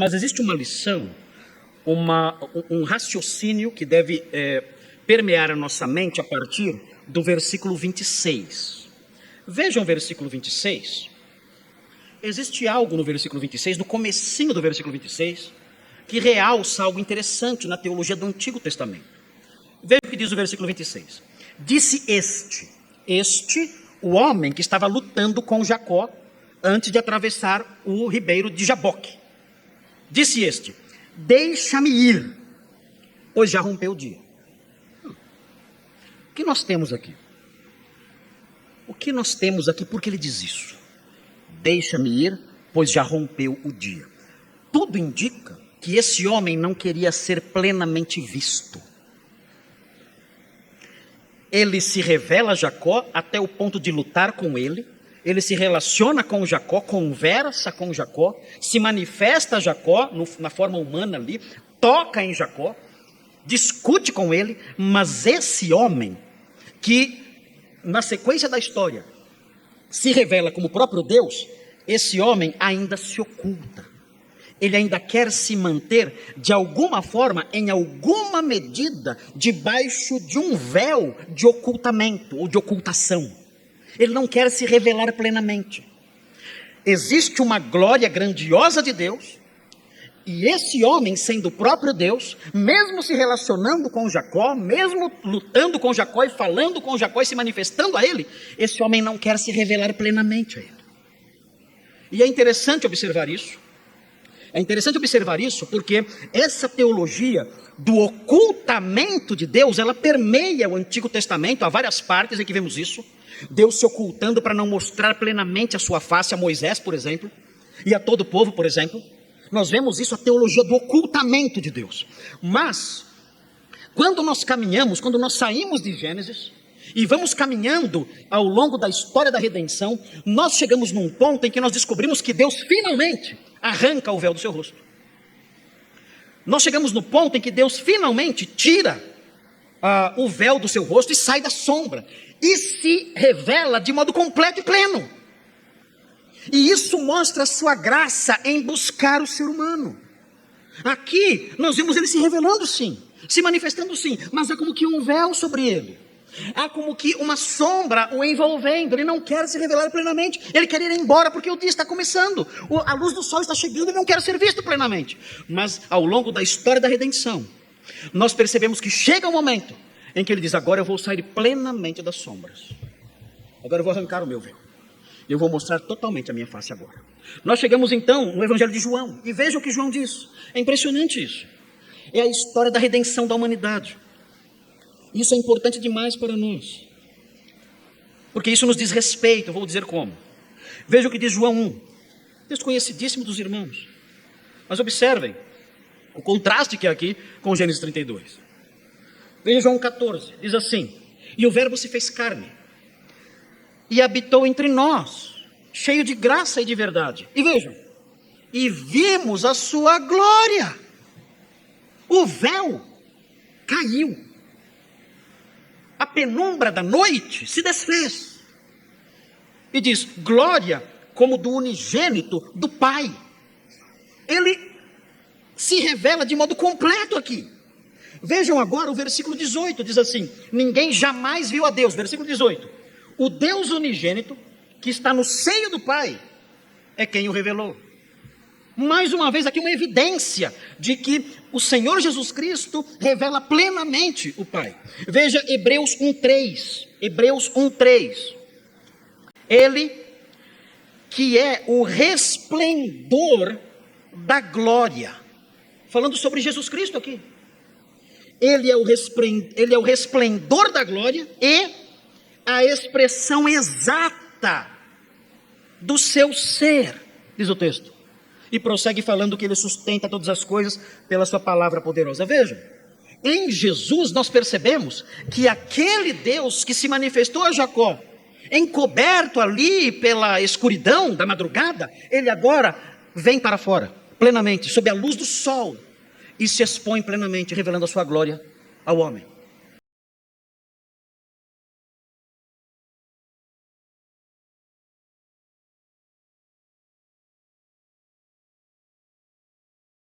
Mas existe uma lição, um raciocínio que deve permear a nossa mente a partir do versículo 26. Vejam o versículo 26. Existe algo no versículo 26, no comecinho do versículo 26, que realça algo interessante na teologia do Antigo Testamento. Veja o que diz o versículo 26. Disse este, o homem que estava lutando com Jacó antes de atravessar o ribeiro de Jaboque. Disse este: deixa-me ir, pois já rompeu o dia. O que nós temos aqui? O que nós temos aqui? Por que ele diz isso? Deixa-me ir, pois já rompeu o dia. Tudo indica que esse homem não queria ser plenamente visto. Ele se revela a Jacó até o ponto de lutar com ele. Ele se relaciona com Jacó, conversa com Jacó, se manifesta a Jacó na forma humana ali, toca em Jacó, discute com ele, mas esse homem que na sequência da história se revela como o próprio Deus, esse homem ainda se oculta. Ele ainda quer se manter, de alguma forma, em alguma medida, debaixo de um véu de ocultamento ou de ocultação. Ele não quer se revelar plenamente. Existe uma glória grandiosa de Deus, e esse homem, sendo o próprio Deus, mesmo se relacionando com Jacó, mesmo lutando com Jacó e falando com Jacó e se manifestando a ele, esse homem não quer se revelar plenamente a ele. E é interessante observar isso. É interessante observar isso porque essa teologia do ocultamento de Deus, ela permeia o Antigo Testamento, há várias partes em que vemos isso. Deus se ocultando para não mostrar plenamente a sua face a Moisés, por exemplo, e a todo o povo, por exemplo. Nós vemos isso, a teologia do ocultamento de Deus. Mas, quando nós caminhamos, quando nós saímos de Gênesis e vamos caminhando ao longo da história da redenção, nós chegamos num ponto em que nós descobrimos que Deus finalmente arranca o véu do seu rosto. Nós chegamos no ponto em que Deus finalmente tira o véu do seu rosto e sai da sombra e se revela de modo completo e pleno. E isso mostra a sua graça em buscar o ser humano. Aqui nós vimos ele se revelando sim, se manifestando sim, mas há como que um véu sobre ele. Há como que uma sombra o envolvendo. Ele não quer se revelar plenamente. Ele quer ir embora porque o dia está começando. A luz do sol está chegando e não quer ser visto plenamente. Mas ao longo da história da redenção, nós percebemos que chega um momento em que ele diz: agora eu vou sair plenamente das sombras. Agora eu vou arrancar o meu véu. Eu vou mostrar totalmente a minha face agora. Nós chegamos então no Evangelho de João. E veja o que João diz. É impressionante isso. É a história da redenção da humanidade. Isso é importante demais para nós. Porque isso nos diz respeito. Eu vou dizer como. Veja o que diz João 1. Texto conhecidíssimo dos irmãos. Mas observem o contraste que é aqui com Gênesis 32. Veja João 14. Diz assim: e o verbo se fez carne e habitou entre nós, cheio de graça e de verdade. E vejam, e vimos a sua glória. O véu caiu. A penumbra da noite se desfez. E diz: glória como do unigênito do Pai. Ele se revela de modo completo aqui. Vejam agora o versículo 18, diz assim: ninguém jamais viu a Deus. Versículo 18. O Deus unigênito, que está no seio do Pai, é quem o revelou. Mais uma vez aqui uma evidência de que o Senhor Jesus Cristo revela plenamente o Pai. Veja Hebreus 1:3. Hebreus 1:3. Ele que é o resplendor da glória. Falando sobre Jesus Cristo aqui. Ele é o resplendor da glória e a expressão exata do seu ser, diz o texto. E prossegue falando que ele sustenta todas as coisas pela sua palavra poderosa. Vejam, em Jesus nós percebemos que aquele Deus que se manifestou a Jacó, encoberto ali pela escuridão da madrugada, ele agora vem para fora, plenamente, sob a luz do sol, e se expõe plenamente, revelando a sua glória ao homem.